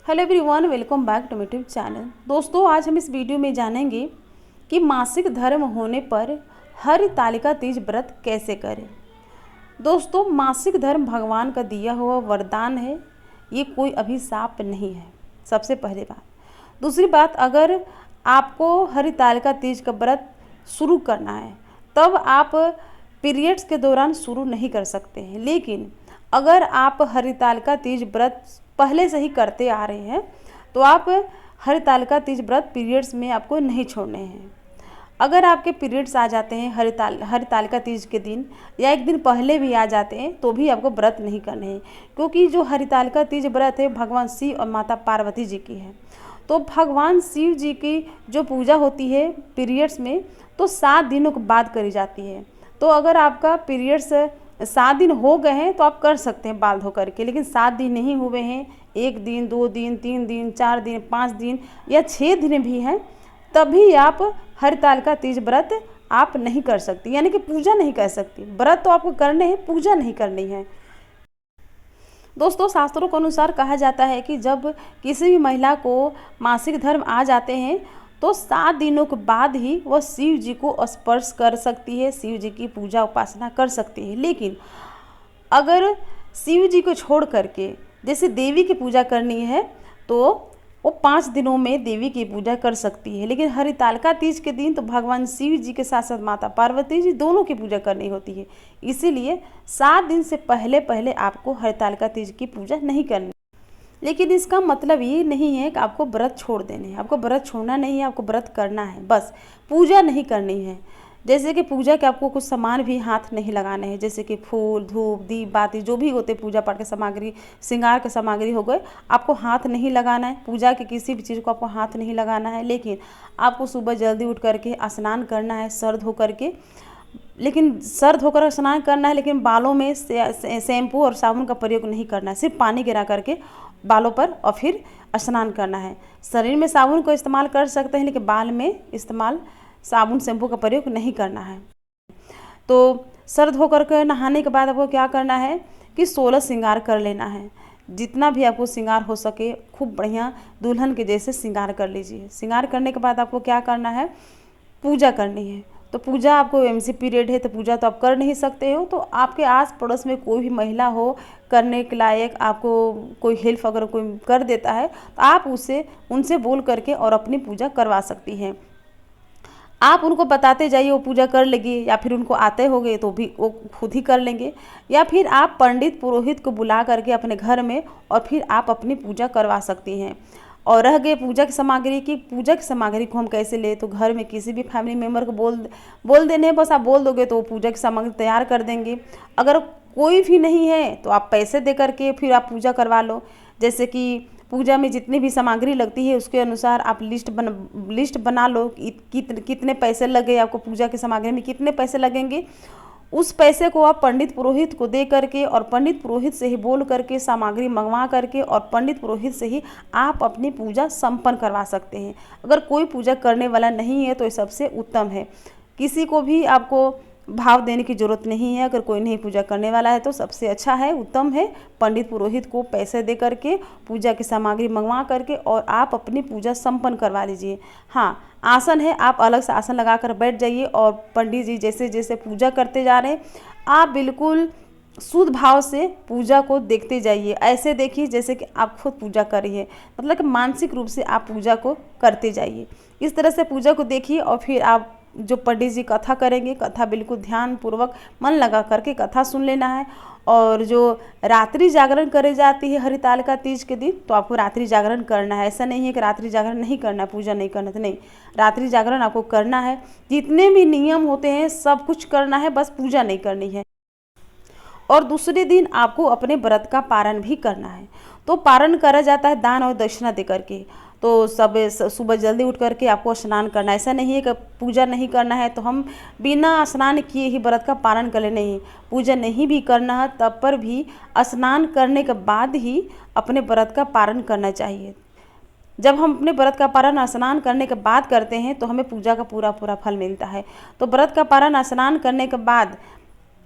Hello everyone, welcome back to my YouTube channel. दोस्तों, आज हम इस वीडियो में जानेंगे कि मासिक धर्म होने पर हरितालिका तीज व्रत कैसे करें। दोस्तों, मासिक धर्म भगवान का दिया हुआ वरदान है, ये कोई अभिशाप नहीं है। सबसे पहली बात। दूसरी बात, अगर आपको हरितालिका तीज का व्रत शुरू करना है तब आप पीरियड्स के दौरान शुरू नहीं कर सकते हैं, लेकिन अगर आप हरितालिका तीज व्रत पहले से ही करते आ रहे हैं तो आप हरितालिका तीज व्रत पीरियड्स में आपको नहीं छोड़ने हैं। अगर आपके पीरियड्स आ जाते हैं हरितालिका तीज के दिन या एक दिन पहले भी आ जाते हैं तो भी आपको व्रत नहीं करने हैं, क्योंकि जो हरितालिका तीज व्रत है भगवान शिव और माता पार्वती जी की है। तो भगवान शिव जी की जो पूजा होती है पीरियड्स में तो 7 दिनों के बाद करी जाती है। तो अगर आपका पीरियड्स 7 दिन हो गए हैं तो आप कर सकते हैं बाल धो करके, लेकिन 7 दिन नहीं हुए हैं, 1 दिन 2 दिन 3 दिन 4 दिन 5 दिन या 6 दिन भी हैं, तभी आप हरितालिका तीज व्रत आप नहीं कर सकती, यानी कि पूजा नहीं कर सकती। व्रत तो आपको करने हैं, पूजा नहीं करनी है। दोस्तों, शास्त्रों के अनुसार कहा जाता है कि जब किसी भी महिला को मासिक धर्म आ जाते हैं तो 7 दिनों के बाद ही वह शिव जी को स्पर्श कर सकती है, शिव जी की पूजा उपासना कर सकती है। लेकिन अगर शिव जी को छोड़ करके जैसे देवी की पूजा करनी है तो वो 5 दिनों में देवी की पूजा कर सकती है, लेकिन हरितालिका तीज के दिन तो भगवान शिव जी के साथ साथ माता पार्वती जी दोनों की पूजा करनी होती है। इसीलिए 7 दिन से पहले पहले आपको हरितालिका तीज की पूजा नहीं करनी। लेकिन इसका मतलब ये नहीं है कि आपको व्रत छोड़ देने हैं, आपको व्रत छोड़ना नहीं है, आपको व्रत करना है, बस पूजा नहीं करनी है। जैसे कि पूजा के आपको कुछ सामान भी हाथ नहीं लगाने हैं, जैसे कि फूल धूप दीप बाती जो भी होते पूजा पाठ के सामग्री, श्रृंगार के सामग्री हो गए, आपको हाथ नहीं लगाना है। पूजा के किसी भी चीज़ को आपको हाथ नहीं लगाना है, लेकिन आपको सुबह जल्दी उठ करके स्नान करना है सर धो करके, लेकिन सर धोकर स्नान करना है, लेकिन बालों में शैम्पू और साबुन का प्रयोग नहीं करना है, सिर्फ पानी गिरा करके बालों पर और फिर स्नान करना है। शरीर में साबुन को इस्तेमाल कर सकते हैं, लेकिन बाल में इस्तेमाल साबुन शैम्पू का प्रयोग नहीं करना है। तो सर धो करके नहाने के बाद आपको क्या करना है कि 16 श्रृंगार कर लेना है। जितना भी आपको श्रृंगार हो सके खूब बढ़िया दुल्हन के जैसे श्रृंगार कर लीजिए। श्रृंगार करने के बाद आपको क्या करना है, पूजा करनी है। तो पूजा आपको एमसी पीरियड है तो पूजा तो आप कर नहीं सकते हो, तो आपके आस पड़ोस में कोई भी महिला हो करने के लायक, आपको कोई हेल्प अगर कोई कर देता है तो आप उनसे बोल करके और अपनी पूजा करवा सकती हैं। आप उनको बताते जाइए, वो पूजा कर लेगी, या फिर उनको आते होंगे तो भी वो खुद ही कर लेंगे, या फिर आप पंडित पुरोहित को बुला करके अपने घर में और फिर आप अपनी पूजा करवा सकती हैं। और रह गए पूजा की सामग्री की, पूजा की सामग्री को हम कैसे ले, तो घर में किसी भी फैमिली मेम्बर को बोल देने, बस आप बोल दोगे तो वो पूजा की सामग्री तैयार कर देंगे। अगर कोई भी नहीं है तो आप पैसे दे करके फिर आप पूजा करवा लो। जैसे कि पूजा में जितनी भी सामग्री लगती है उसके अनुसार आप लिस्ट बना लो, कितने पैसे लगे आपको, पूजा की सामग्री में कितने पैसे लगेंगे। उस पैसे को आप पंडित पुरोहित को दे करके और पंडित पुरोहित से ही बोल करके सामग्री मंगवा करके और पंडित पुरोहित से ही आप अपनी पूजा संपन्न करवा सकते हैं। अगर कोई पूजा करने वाला नहीं है तो ये सबसे उत्तम है। किसी को भी आपको भाव देने की ज़रूरत नहीं है। अगर कोई नहीं पूजा करने वाला है तो सबसे अच्छा है, उत्तम है, पंडित पुरोहित को पैसे दे करके पूजा की सामग्री मंगवा करके और आप अपनी पूजा संपन्न करवा लीजिए। हाँ, आसन है, आप अलग से आसन लगा कर बैठ जाइए और पंडित जी जैसे जैसे पूजा करते जा रहे हैं आप बिल्कुल शुद्ध भाव से पूजा को देखते जाइए। ऐसे देखिए जैसे कि आप खुद पूजा कर रही है, मतलब कि मानसिक रूप से आप पूजा को करते जाइए। इस तरह से पूजा को देखिए और फिर आप जो पंडित जी कथा करेंगे, कथा बिल्कुल ध्यान पूर्वक मन लगा करके कथा सुन लेना है। और जो रात्रि जागरण करे जाती है हरितालिका तीज के दिन, तो आपको रात्रि जागरण करना है। ऐसा नहीं है कि रात्रि जागरण नहीं करना है, पूजा नहीं करना है, तो नहीं, रात्रि जागरण आपको करना है। जितने भी नियम होते हैं सब कुछ करना है, बस पूजा नहीं करनी है। और दूसरे दिन आपको अपने व्रत का पारण भी करना है। तो पारण करा जाता है दान और दक्षिणा दे करके। तो सुबह जल्दी उठ करके आपको स्नान करना है। ऐसा नहीं है कि पूजा नहीं करना है तो हम बिना स्नान किए ही व्रत का पारण कर ले, नहीं, पूजा नहीं भी करना है तब पर भी स्नान करने के बाद ही अपने व्रत का पारण करना चाहिए। जब हम अपने व्रत का पारण स्नान करने के बाद करते हैं तो हमें पूजा का पूरा फल मिलता है। तो व्रत का पारण स्नान करने के बाद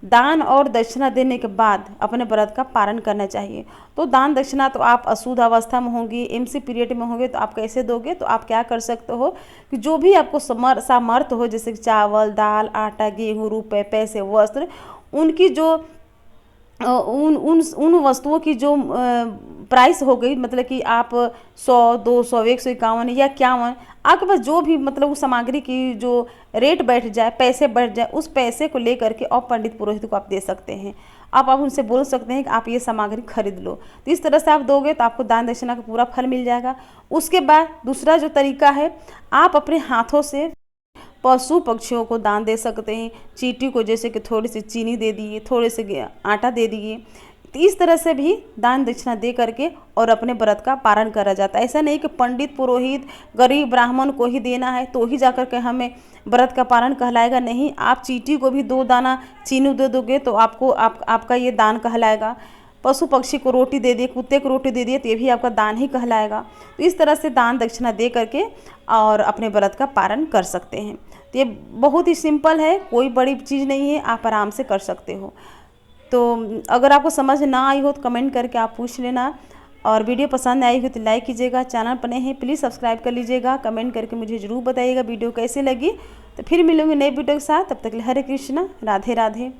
दान और दक्षिणा देने के बाद अपने व्रत का पारण करना चाहिए। तो दान दक्षिणा तो आप अशुद्ध अवस्था में होंगी, एमसी पीरियड में होंगे, तो आप कैसे दोगे? तो आप क्या कर सकते हो कि जो भी आपको सामर्थ्य हो, जैसे चावल, दाल, आटा, गेहूँ, रुपए, पैसे, वस्त्र, उनकी जो उन वस्तुओं की जो प्राइस हो गई, मतलब कि आप 100, 200, 151 या 51, आपके पास जो भी मतलब उस सामग्री की जो रेट बैठ जाए, पैसे बैठ जाए, उस पैसे को लेकर के और पंडित पुरोहित को आप दे सकते हैं। आप उनसे बोल सकते हैं कि आप ये सामग्री खरीद लो। तो इस तरह से आप दोगे तो आपको दान दक्षिणा का पूरा फल मिल जाएगा। उसके बाद दूसरा जो तरीका है, आप अपने हाथों से पशु पक्षियों को दान दे सकते हैं। चींटी को जैसे कि थोड़ी सी चीनी दे दिए, थोड़े से आटा दे दिए। तो इस तरह से भी दान दक्षिणा दे करके और अपने व्रत का पारण करा जाता है। ऐसा नहीं कि पंडित पुरोहित गरीब ब्राह्मण को ही देना है तो ही जाकर के हमें व्रत का पारण कहलाएगा। नहीं, आप चींटी को भी 2 दाना चीनी दे दोगे तो आपका ये दान कहलाएगा। पशु पक्षी को रोटी दे दिए, कुत्ते को रोटी दे दिए, तो ये भी आपका दान ही कहलाएगा। तो इस तरह से दान दक्षिणा दे करके और अपने व्रत का पारण कर सकते हैं। तो ये बहुत ही सिंपल है, कोई बड़ी चीज़ नहीं है, आप आराम से कर सकते हो। तो अगर आपको समझ ना आई हो तो कमेंट करके आप पूछ लेना, और वीडियो पसंद आई हो तो लाइक कीजिएगा। चैनल पर नए हैं प्लीज़ सब्सक्राइब कर लीजिएगा। कमेंट करके मुझे ज़रूर बताइएगा वीडियो कैसे लगी। तो फिर मिलूंगी नए वीडियो के साथ, तब तक के लिए हरे कृष्णा, राधे राधे।